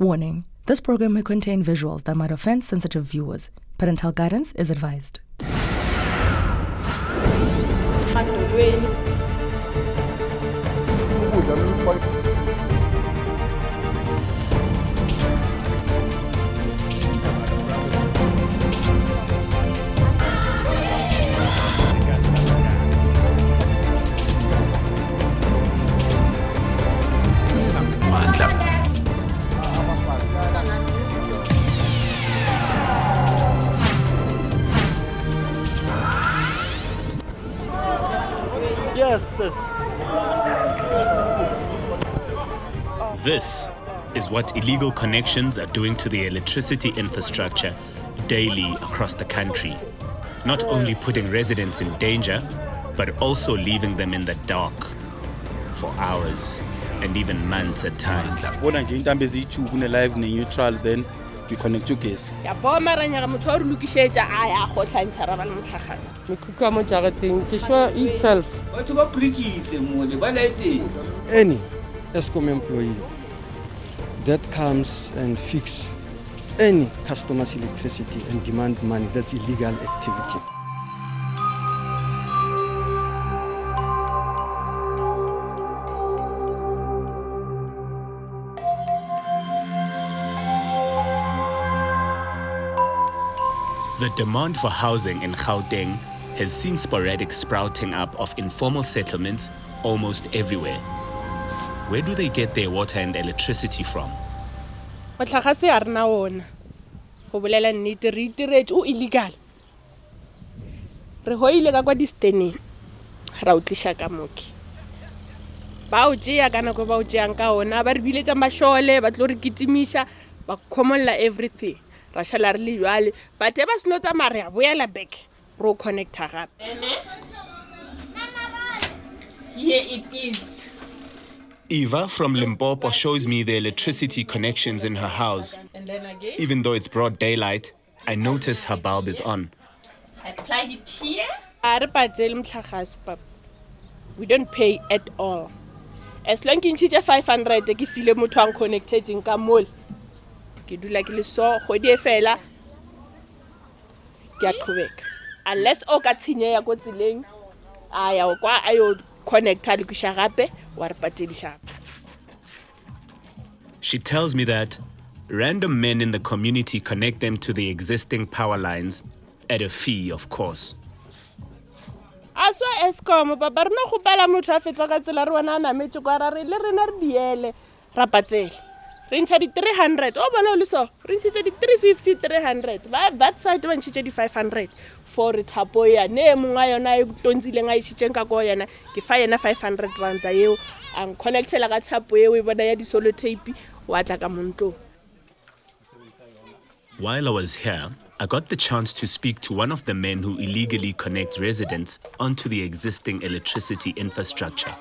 Warning: this program may contain visuals that might offend sensitive viewers. Parental guidance is advised. Yes. This is what illegal connections are doing to the electricity infrastructure daily across the country. Not only putting residents in danger, but also leaving them in the dark for hours and even months at times. Live neutral, then we connect to gas. Any ESCOM employee that comes and fix any customer's electricity and demand money, that's illegal activity. The demand for housing in Gauteng has seen sporadic sprouting up of informal settlements almost everywhere. Where do they get their water and electricity from? Illegal. Re hoile ka kwa distene ra utlisha ka moki. Ba o tjea kana go ba o tjea ka ona ba re biletsa mashole ba tlo re kitimisha ba khomolla everything. Ra shala re le jwale ba te ba sno tsa mare ya boela back ro connecta gape. Here it is. Eva from Limpopo shows me the electricity connections in her house. And then again, Even though it's broad daylight, I notice her bulb is on. I plug it here. We don't pay at all. As long as you 500, ke file motho ang connected in ka mall. Ke dula ke le so kgwedi e fela ke a qhubeka. Unless o ka tshinya go tsileng aya kwa ayo connecta le kusha gape wa re patedisha. She tells me that random men in the community connect them to the existing power lines at a fee, of course. Aswa ESCOM ba ba rena go pala motho a fetsa ka tsela re wana na metse kwa ra re le rena re diele ra patsela. Re ntsha di 300 o bona le so re ntshitse di 350 300 ba that side ba ntshitse di 500 for thapo ya ne mongwa yona e tontsile nga itshitseng ka go yena ke fa yena 500 rand eo ang connectela ka thapo eo e bona ya di solo tape wa tla ka monto. While I was here, I got the chance to speak to one of the men who illegally connect residents onto the existing electricity infrastructure.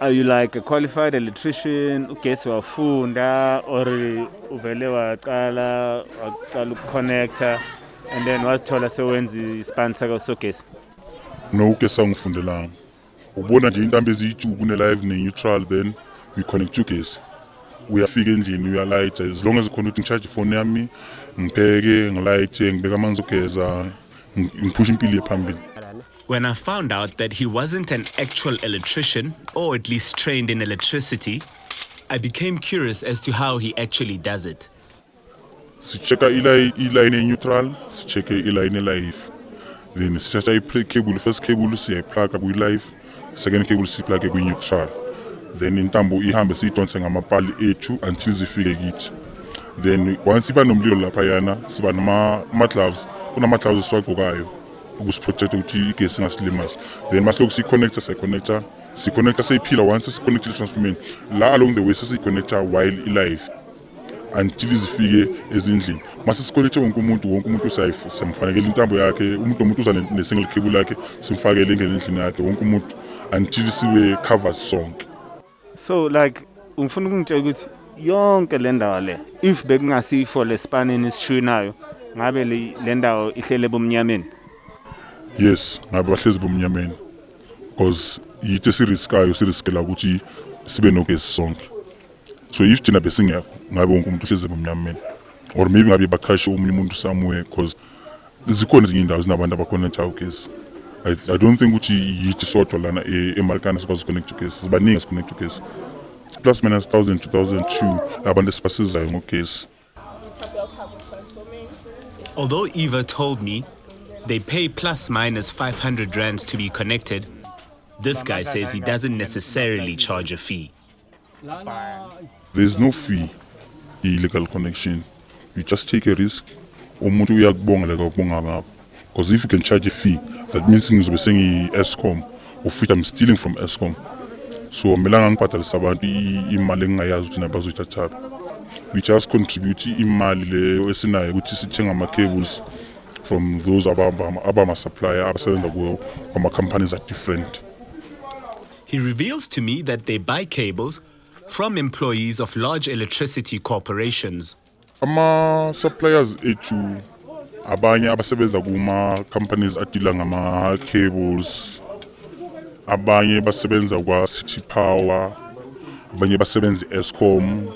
Are you like a qualified electrician? Ugesi wafunda or uvele waqala connector and then wasithola sewenza sponsor ka sogesi? No, ugesi angifundelanga. Ubona nje intambo eziyiju kune live neutral, then we connect ugesi. Uyafika endlini uyalight as long as ukhona ukuthi ngicharge phone yami ngibheke ngilight ngibeka amanzi ogeza ngiphusha impilo yephambili. When I found out that he wasn't an actual electrician, or at least trained in electricity, I became curious as to how he actually does it. Sicheka iline neutral, sicheke iline live. Then sichacha cable, first cable siyayiplug ku live, second cable siplug ku neutral. Then intambo ihambe siyidonse ngamapali ethu until zifike kithi. Then once iba nomlilo lapha yana siba nama gloves, kunama gloves esiwagqokayo ukusiprotect ukuthi igesi ingasilimazi. Then masiloku siconnector seyiphila once siconnect transformer la along the way sesiconnector while live until izifike ezindlini. Mase siconnecte wonke umuntu simfanekele intambo yakhe, umuntu uza ne single cable yakhe simfakele endlini yakhe wonke umuntu until sibe covered sonke. So like ungifuna ukungitshela ukuthi yonke le ndawo le if bekungasifo lespaneni isishinayo ngabe le ndawo ihlele bomnyameni. Yes, ngabe bahlezi bomnyameni because yithi siriskayo siriskela ukuthi sibe nogesi sonke. So if thina besingekho ngabe wonke umuntu uhleze bomnyameni or maybe ngabe bakhashe omunye umuntu somewhere because zikhona ezinye indawo zinabantu abaconnecta ugesi. I don't think ukuthi yithi sodwa lana eMarikana sikwazi connect ugesi. Zibaningi siconnect ugesi. Plus minus 1000 2002 abantu esibasizayo ngogesi. Although Eva told me they pay plus minus 500 rands to be connected, this guy says he doesn't necessarily charge a fee. There's no fee illegal connection. You just take a risk. Umuntu uyakubonga la kubonga ngapha. Because if you can charge a fee, that means ngizobe sengi Eskom or fit I'm stealing from Eskom. So melanga ngibhadalisa abantu imali engayazi ukuthi nabazoyithatha. We just contribute imali le esinayo ukuthi sithenga ama cables from those abama supplier abasebenza kuwo ama companies are different. He reveals to me that they buy cables from employees of large electricity corporations. Ama suppliers ethu abanye abasebenza kuma companies adila ngama cables, abanye basebenza kwa City Power, abanye basebenza Eskom,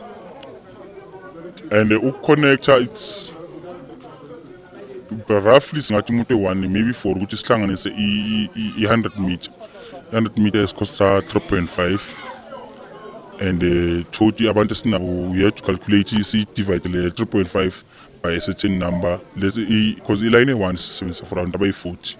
and uconnector it's roughly singathi umuntu one maybe for ukuthi sihlanganise i100 meter. 100 meters costs 3.5 and total abantu sinabo we have to calculate divide le 3.5 by a certain number because iline one is around about 40,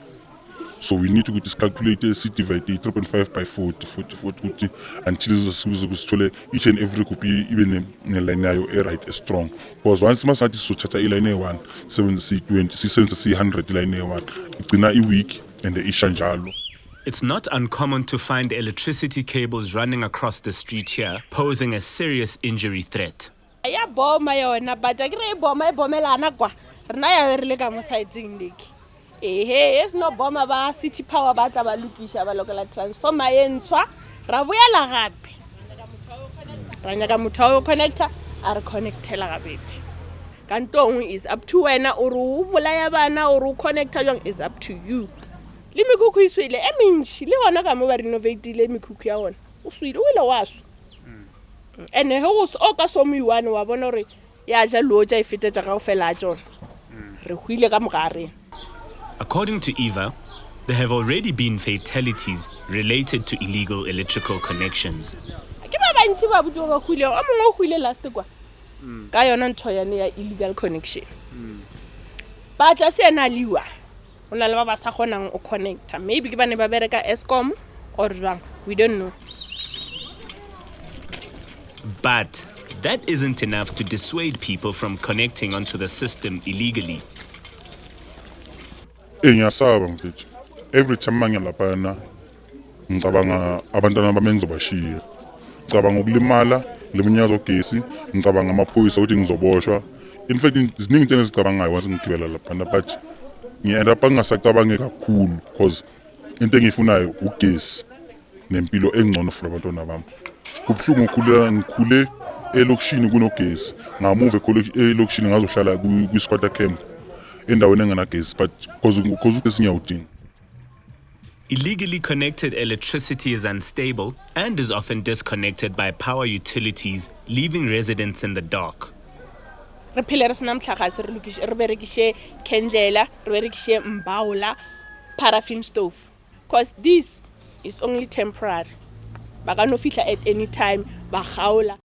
so we need to calculate divide 3.5 by 40 until sizosithole each and every copy even line yayo right strong, because once masathi sothatha iline 1 70 20 sisenze 100 line 1 igcina iweek and isha njalo. It's not uncommon to find electricity cables running across the street here, posing a serious injury threat. Ya boma yona but akire boma bomelana kwa rena ya re le ka mo siting leki es no boma ba City Power ba tsa ba lokisha ba lokela transformer yentshwa ra boela gape ranya ka motho o connector a re connectela gabedi kantong is up to wena o ru bolaya bana o ru connector jong is up to you. Le mikuku iswile eminchi le hona ka mo ba renovate le mikuku ya hona o swile o ile waso and he was o ka so muwane wa bona re ya ja loja ifetetsa ka ofela tsona re huile ka mogare. According to Eva, there have already been fatalities related to illegal electrical connections. Ke ba bantsi ba buto ba huile o mongwe o huile last kwa ka yona ntho ya ne ya illegal connection ba tla se na liwa ona le ba ba sa gonang o connecta maybe ke ba ne ba bereka Eskom or jwang we don't know. But that isn't enough to dissuade people from connecting onto the system illegally. Ngiyasaba mfethu. Every time ngiyalapana ngicabanga abantwana bami ngizobashiya. Ngicabanga ukulimala, limunyazo ogesi, ngicabanga amaphoyisa ukuthi ngizoboshwa. In fact ziningi into ezicabangayo once ngigibela laphana but ngienda pa ngasacabanga kakhulu because into engiyifunayo ugesi nempilo engcono for abantwana bami. Kubhlungu ngikhule elokishini kunogesi ngamuve elokishini ngazohlala kwi-squatter camp endaweni enganagesi but because ugesi ngiyawudinga. Illegally connected electricity is unstable and is often disconnected by power utilities, leaving residents in the dark. Re phele re sena mtlhagase re berekishe kendlela re berekishe mbaula paraffin stove because this is only temporary. Ba ka no fihla at any time ba gaola.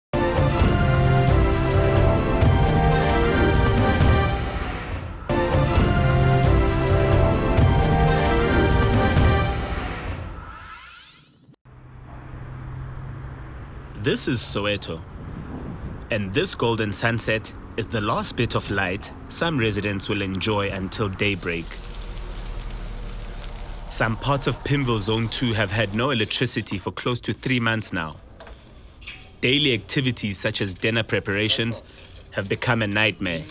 This is Soweto, and this golden sunset is the last bit of light some residents will enjoy until daybreak. Some parts of Pimville Zone 2 have had no electricity for close to 3 months now. Daily activities such as dinner preparations have become a nightmare.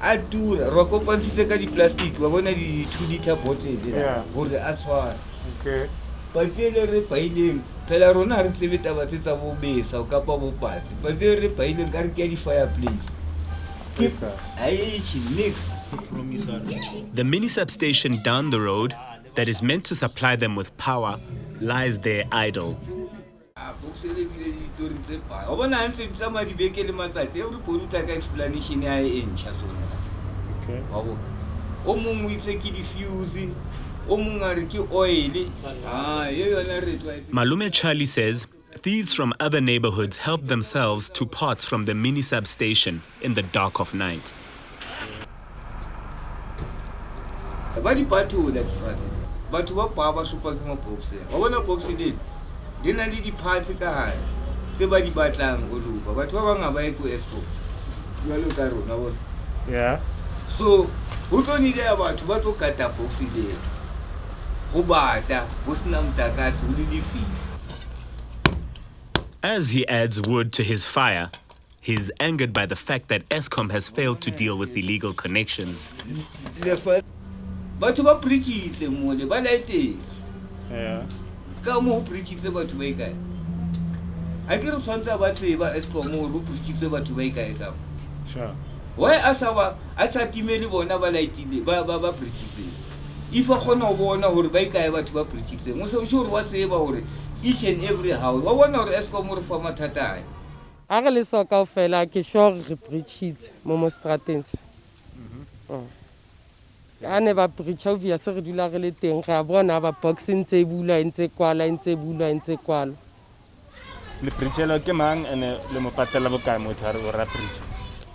a tura ro kopansitse ka di plastic wa bona di 2 liter bottle gore a tshwana Okay. ba tsele re paileng phela rona re tsebe taba tse tsa bo besa o kapa bo pasi ba tsele re paileng ka re ke di fireplace ke ai chi mix The mini substation down the road that is meant to supply them with power lies there idle. Malume Charlie says thieves from other neighborhoods help themselves to parts from the mini substation in the dark of night. Yeah. So, who don't need about what to cut a boxy there? Ubata, Busnam Takas, As he adds wood to his fire, he's angered by the fact that ESCOM has failed to deal with illegal connections. But what preachy is a more, but like this. Yeah. Come who preaches about to wake up. I get something about say about ESCOM who preaches about to wake up. Sure. Why Asawa, as a timely one never like the Baba preaches. If a honor one or bake I about to preach, most of sure what's about each and every house. Or one or Escomor from a tatai. Agale soka fela ke sure re preachit mo mo stratens. Ane ba preach o via se re dula re le teng ga bona ba boxing tse bula ntse kwala ntse bula ntse kwala. Le preachelo ke mang ene le mo patela bokae motho a ra preach?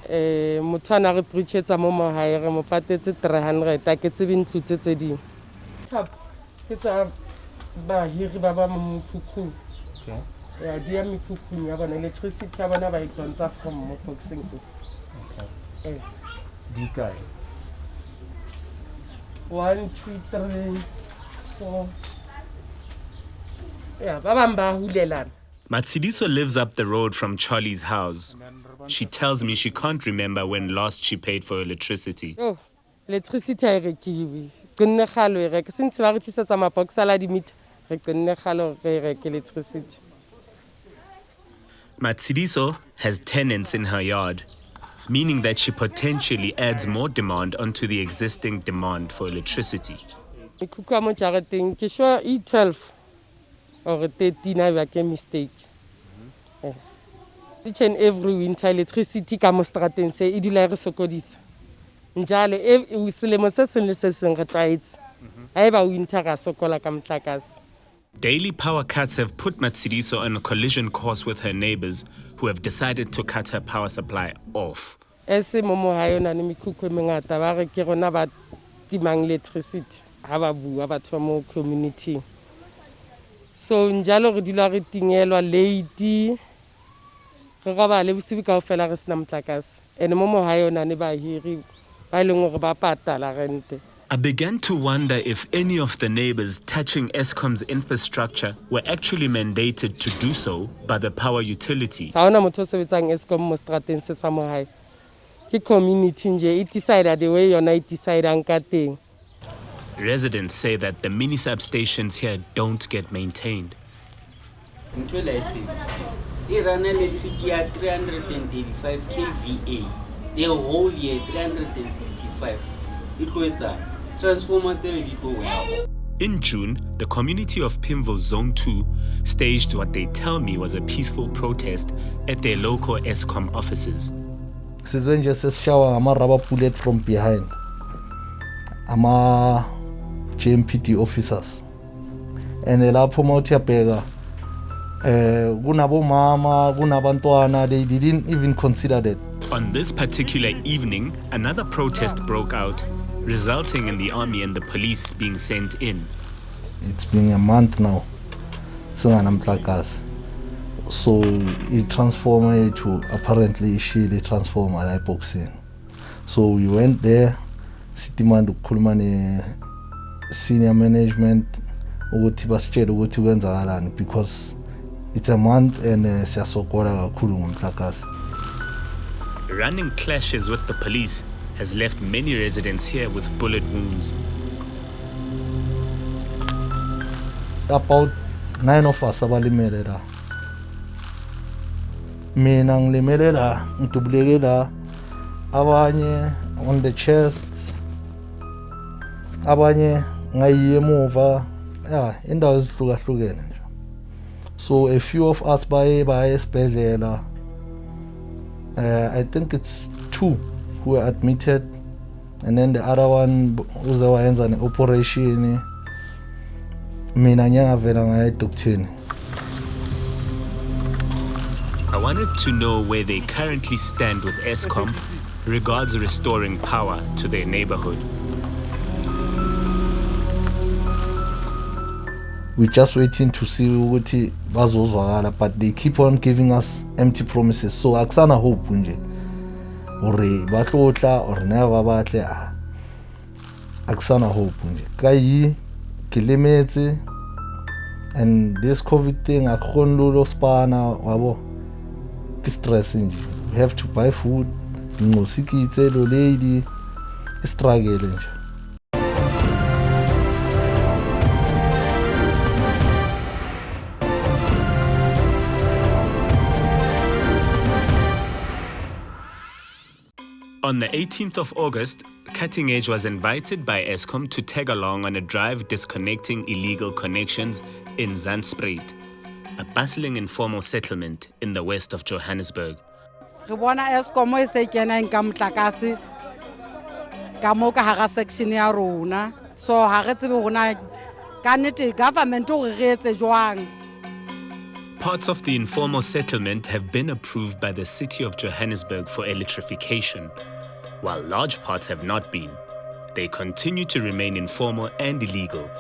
Motho ana re preachetsa mo mahae re mo patetse 300 a ke tsebe ntlo tse ding. Ke tsa ba hiri ba ba mo phukhu. Okay. Ya dia mikhukhu ya bona electricity ya bona ba ikonza from mo boxing. Okay. Di kae? 1 2 3 4. Yeah, ba bang ba hulelana. Matsidiso lives up the road from Charlie's house. She tells me she can't remember when last she paid for electricity. Oh, electricity I rekiwi. Gonne khalo e reka since ba re tlisetsa ma box ala di meter. Re gonne khalo re reka electricity. Matsidiso has tenants in her yard, meaning that she potentially adds more demand onto the existing demand for electricity. Ikuka mo jareteng ke sure E12 or 13 I make a mistake. Each and every winter electricity ka mo strateng se e dila re sokodisa. Njalo e selemo se seng le se seng re tlaetse. Ha eba winter ga sokola ka motlakase. Daily power cuts have put Matsidiso on a collision course with her neighbors who have decided to cut her power supply off. Ese momo ha yona ne mikhukhu e mengata ba re ke rona ba timang electricity ha ba bua batho mo community. So njalo re dula re tingelwa late. Re roba le bosibi kaofela re sena motlakase. Ene momo ha yona ne ba hiri ba leng gore ba patala rente. I began to wonder if any of the neighbors touching ESCOM's infrastructure were actually mandated to do so by the power utility. Ha ona motho se betsang ESCOM mo strateng se sa mo hae. Ke community nje it decide the way yona it decide ang ka teng. Residents say that the mini substations here don't get maintained. Until SABC, it ran electricity at 335 kVA. The whole year 365. It was a transformer. In June, the community of Pimville Zone 2 staged what they tell me was a peaceful protest at their local ESCOM offices. Sizwe nje sesishawa ngama-rubber bullet from behind. Ama-JMPD officers. And lapho mawuthi uyabheka kunabomama, kunabantwana, they didn't even consider that. On this particular evening, another protest broke out, resulting in the army and the police being sent in. It's been a month now. So it transformed to apparently the transformer like boxing. So we went there, sitimanda ukukhuluma ne senior management ukuthi basitshele ukuthi kwenzakalani because it's a month and siyasokola kakhulu ngomhlakase. Running clashes with the police has left many residents here with bullet wounds. About 9 of us abalimele la. Mina ngilimele la, ngidubuleke la, abanye on the chest, abanye ngayiye emuva indawo ezihlukahlukene nje. So a few of us baye esibhedlela. I think it's 2 who were admitted, and then the other one uze wayenza an operation. Mina ngiyavela ngaye doctorini. I wanted to know where they currently stand with Eskom regards restoring power to their neighborhood. We're just waiting to see ukuthi bazozwakala, but they keep on giving us empty promises. So akusana hope nje. Ore batlotla or never batle akusana hope nje. Kayi kilemetse, and this COVID thing akukhona lulo spana wabo. Stress nje. We have to buy food. Ngosikitse lo lady struggle nje. On the 18th of August, Cutting Edge was invited by Eskom to tag along on a drive disconnecting illegal connections in Zandspruit, a bustling informal settlement in the west of Johannesburg. Re bona Eskom e se kena ka motlakase ka mo ka hara section ya rona, so ha re tsebe rona ka nnete government o re etse jwang. Parts of the informal settlement have been approved by the city of Johannesburg for electrification, while large parts have not been. They continue to remain informal and illegal,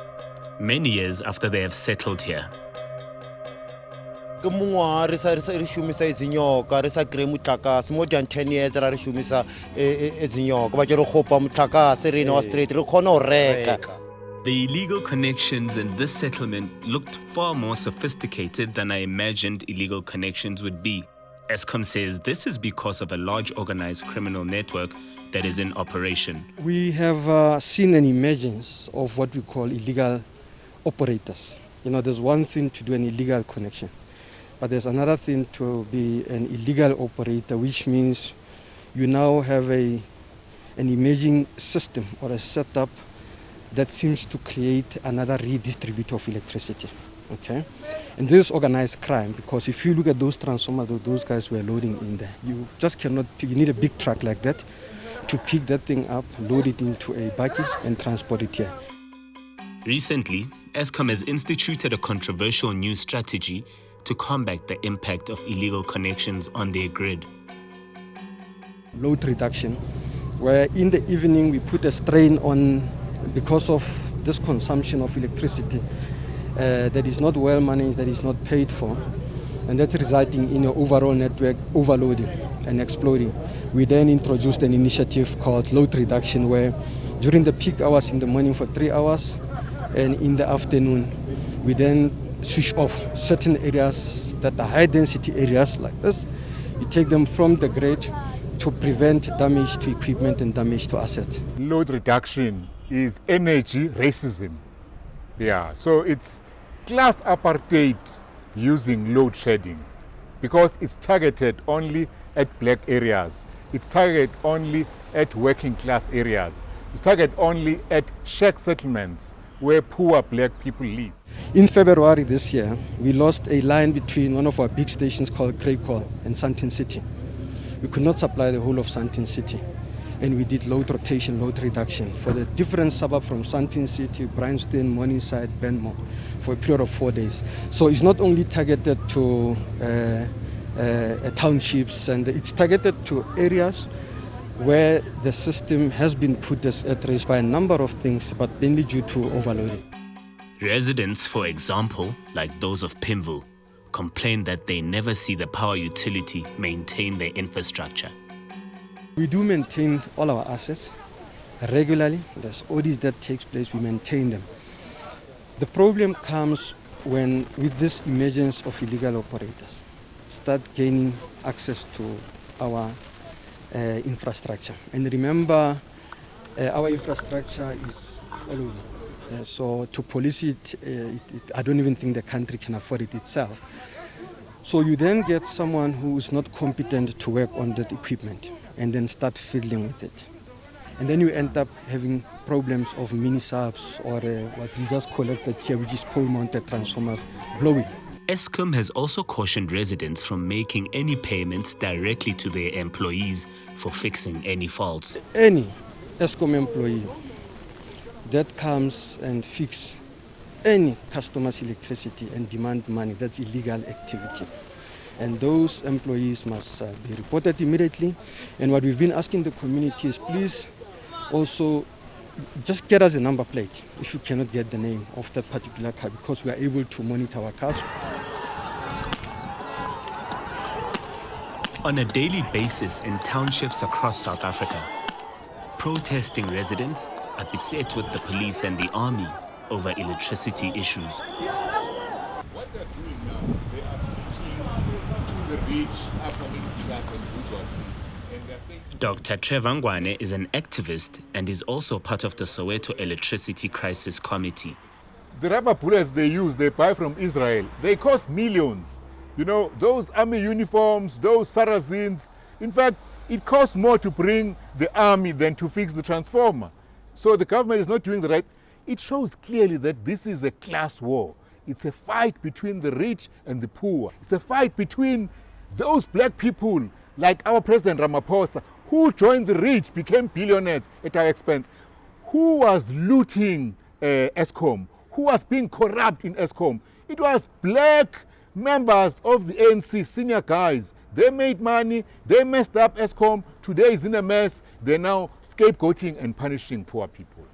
many years after they have settled here. Ke mongwa re sa shumisa izinyoka re sa kre mutlakase mo than 10 years ra re shumisa izinyoka ba tjero khopa mutlakase re no straight re khona o reka. The illegal connections in this settlement looked far more sophisticated than I imagined illegal connections would be. Eskom says this is because of a large organized criminal network that is in operation. We have seen an emergence of what we call illegal operators. You know, there's one thing to do an illegal connection, but there's another thing to be an illegal operator, which means you now have an emerging system or a setup that seems to create another redistributor of electricity. Okay, and this is organized crime, because if you look at those transformers that those guys were loading in there, you just cannot. You need a big truck like that to pick that thing up, load it into a bucket, and transport it here. Recently, Eskom has instituted a controversial new strategy to combat the impact of illegal connections on their grid. Load reduction, where in the evening we put a strain on, because of this consumption of electricity that is not well managed, that is not paid for, and that's resulting in an overall network overloading and exploding. We then introduced an initiative called load reduction, where during the peak hours in the morning for 3 hours, and in the afternoon, we then switch off certain areas that are high density areas like this. You take them from the grid to prevent damage to equipment and damage to assets. Load reduction is energy racism. Yeah, so it's class apartheid using load shedding, because it's targeted only at black areas. It's targeted only at working class areas. It's targeted only at shack settlements where poor black people live. In February this year, we lost a line between one of our big stations called Craigcall and Sandton City. We could not supply the whole of Sandton City, and we did load rotation, load reduction for the different suburbs from Sandton City, Bryanston, Morningside, Benmore, for a period of 4 days. So it's not only targeted to townships, and it's targeted to areas where the system has been put at risk by a number of things, but mainly due to overloading. Residents, for example, like those of Pimville, complain that they never see the power utility maintain their infrastructure. We do maintain all our assets regularly. There's audits that takes place, we maintain them. The problem comes when, with this emergence of illegal operators, start gaining access to our infrastructure. And remember, our infrastructure is all over. So to police it, I don't even think the country can afford it itself. So you then get someone who is not competent to work on that equipment and then start fiddling with it. And then you end up having problems of mini subs or what you just collected here, which is pole-mounted transformers blowing. Eskom has also cautioned residents from making any payments directly to their employees for fixing any faults. Any Eskom employee that comes and fix any customer's electricity and demand money, that's illegal activity. And those employees must be reported immediately. And what we've been asking the community is please also just get us a number plate if you cannot get the name of that particular car, because we are able to monitor our cars. On a daily basis in townships across South Africa, protesting residents are beset with the police and the army over electricity issues. What they're doing now, they are speaking to the rich, upper middle class and bourgeoisie. And they're saying Dr. Trevor Ngwane is an activist and is also part of the Soweto Electricity Crisis Committee. the rubber bullets they use, they buy from Israel, they cost millions. You know, those army uniforms, those Saracens, in fact, it costs more to bring the army than to fix the transformer. So the government is not doing the right. It shows clearly that this is a class war. It's a fight between the rich and the poor. It's a fight between those black people like our President Ramaphosa, who joined the rich, became billionaires at our expense, who was looting Eskom, who was being corrupt in Eskom. It was black members of the ANC, senior guys. They made money, they messed up Eskom. Today is in a mess. They're now scapegoating and punishing poor people.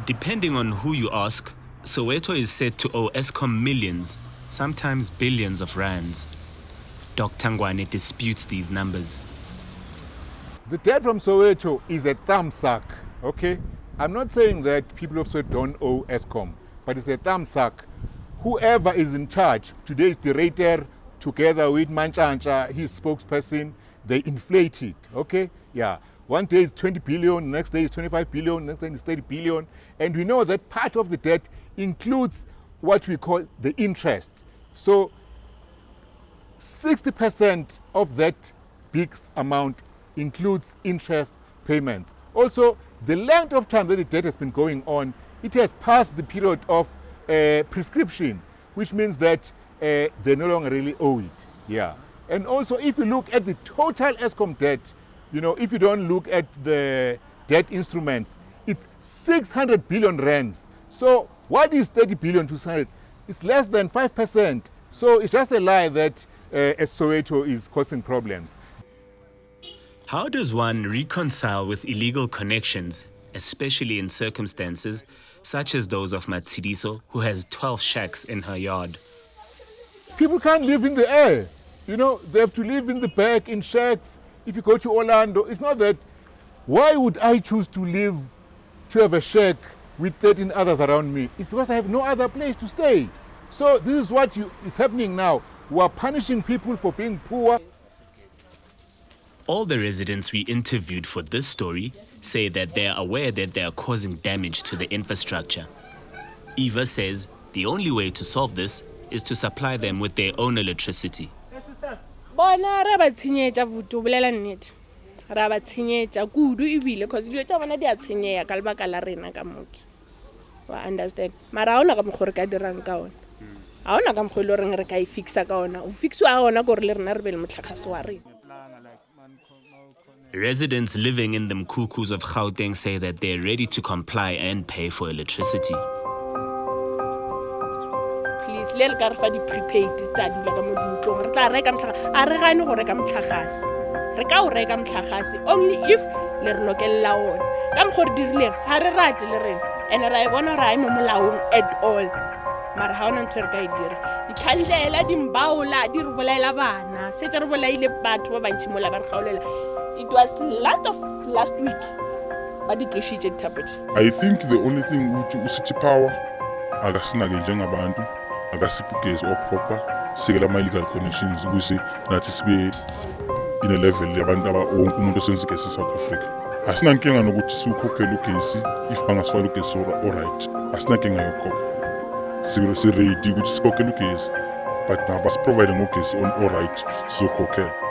Depending on who you ask, Soweto is said to owe Eskom millions, sometimes billions of rands. Dr. Ngwane disputes these numbers. The debt from Soweto is a thumbsuck, okay? I'm not saying that people of Soweto don't owe Eskom, but it's a thumbsuck. Whoever is in charge, today is the Director, together with Manchancha, his spokesperson, they inflate it, okay? Yeah. One day is 20 billion, next day is 25 billion, next day is 30 billion. And we know that part of the debt includes what we call the interest. So 60% of that big amount includes interest payments. Also, the length of time that the debt has been going on, it has passed the period of prescription, which means that they no longer really owe it. Yeah. And also, if you look at the total Eskom debt, you know, if you don't look at the debt instruments, it's 600 billion rands. So what is 30 billion to 600? It's less than 5%. So it's just a lie that Soweto is causing problems. How does one reconcile with illegal connections, especially in circumstances such as those of Matsidiso, who has 12 shacks in her yard? People can't live in the air. You know, they have to live in the back, in shacks. If you go to Orlando, it's not that, why would I choose to have a shack with 13 others around me? It's because I have no other place to stay. So this is what is happening now. We are punishing people for being poor. All the residents we interviewed for this story say that they are aware that they are causing damage to the infrastructure. Eva says the only way to solve this is to supply them with their own electricity. Bona re ba tshenyetsa vuto bolela nnete ra ba tshenyetsa kudu ibile because dilo tsa bona di a tshenyeya ka lebaka la rena ka moki wa understand mara ona ka mogore ka dirang ka ona a ona ka mogolo reng re ka I fixa ka ona o fixwa ona gore le rena re be le motlhagase wa rena. Residents living in the Mkukus of Gauteng say that they're ready to comply and pay for electricity. Please le ka re fa di prepaid tsa dula ka mo dintlong re tla reka motlhagase a re gane go reka motlhagase re ka o reka motlhagase only if le re lokella ona ka mogore dirileng ha re rate le rena and ra e bona ra mo molaong at all mara ha ona ntwe re ka e dira dikhandlela di mbaola di re bolaela bana se tse re bolaile batho ba bantsi mola ba re gaolela. It was last week but it is I think the only thing usithi power akasinake njengabantu akasipugezi proper sikela ama illegal connections ukuze nathi sibe in a level yabantu wonke umuntu osenza ugesi eSouth Africa. Asinankinga nokuthi sikhokhele ugesi if bangasifaka ugesi alright. Asinankinga yokhokha. Sibe ready ukuthi sikhokhele ugesi but nabasiprovide ngogesi alright sizokhokhela.